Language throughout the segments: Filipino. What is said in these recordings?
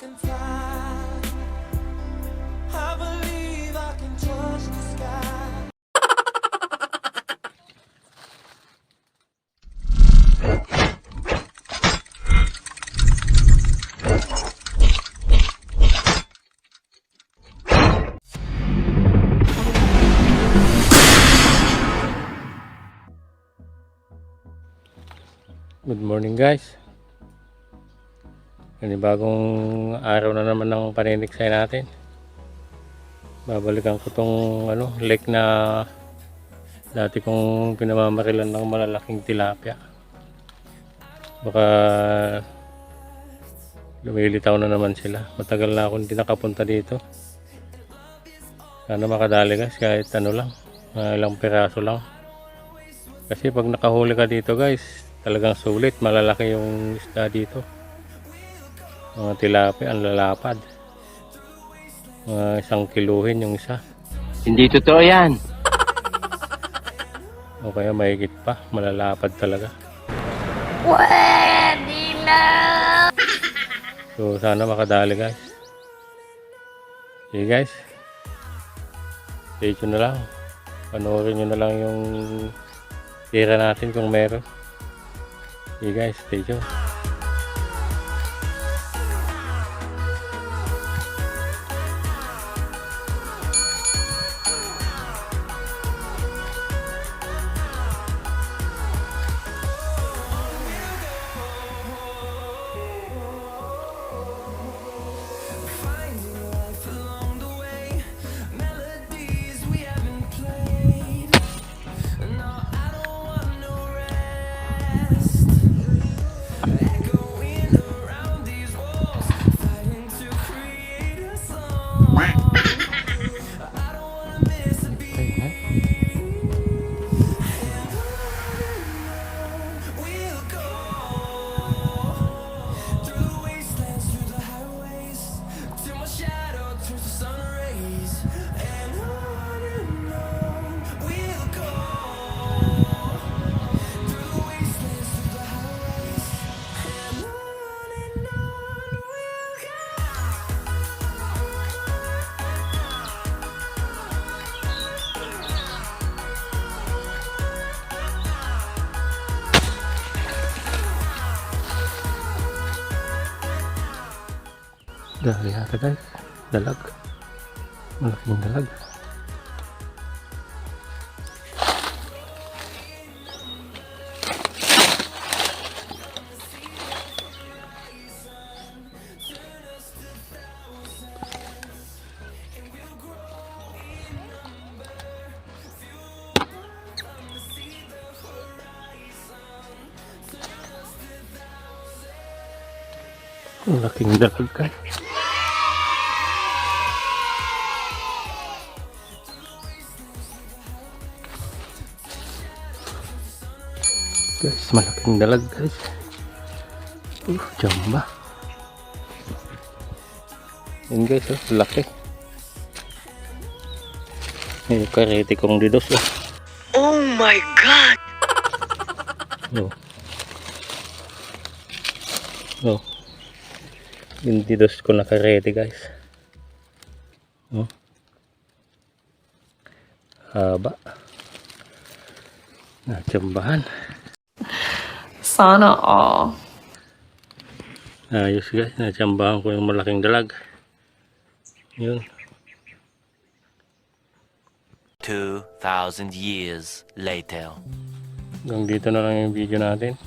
can fly. I believe I can touch the sky. Good morning guys. Bagong araw na naman ng paniniksay natin. Babalikan ko tong lake na dati kong pinamamarilan ng malalaking tilapia. Baka lumilitaw na naman sila. Matagal na akong hindi nakapunta dito. Sana makadali guys kahit lang, ilang piraso lang. Kasi pag nakahuli ka dito guys, talagang sulit, malalaki yung isda dito. Mga tilapia, ang lalapad. Mga 1 kiluhin yung isa. Hindi totoo yan. O kaya mahigit pa, malalapad talaga. Pwede na! So sana makadali guys. Okay guys, stay tuned na lang. Panoorin nyo na lang yung tira natin kung meron. Okay guys, stay tuned. Dahil yata guys, dalag. Malaking dalag. Malaking dalag guys. Guys, malaking dalag guys. Jamba. Yan guys, laki. Yung karete kong didos. Oh my God! Yung didos ko na karete guys. Haba. Natsambahan. Sana all. Ayos guys, natsambahan ko yung malaking dalag. Yun. 2,000 years later. Hanggang dito na lang yung video natin.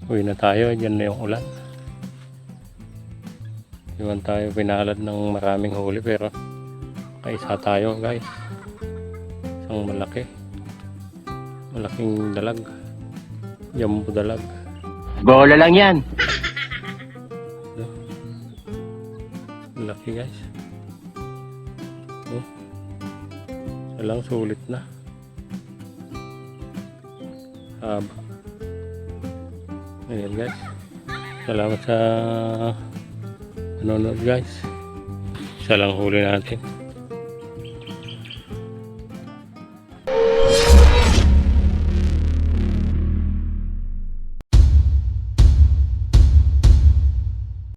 Uwi na tayo, dyan na yung ulan. Iwan tayo pinalad ng maraming huli pero kaisa tayo guys. Isang malaking dalag. Jumbo dalag. Bola lang yan. Laki guys. Salang sulit na. Haba. Ayan guys. Salamat sa panonood guys. Isa lang huli natin.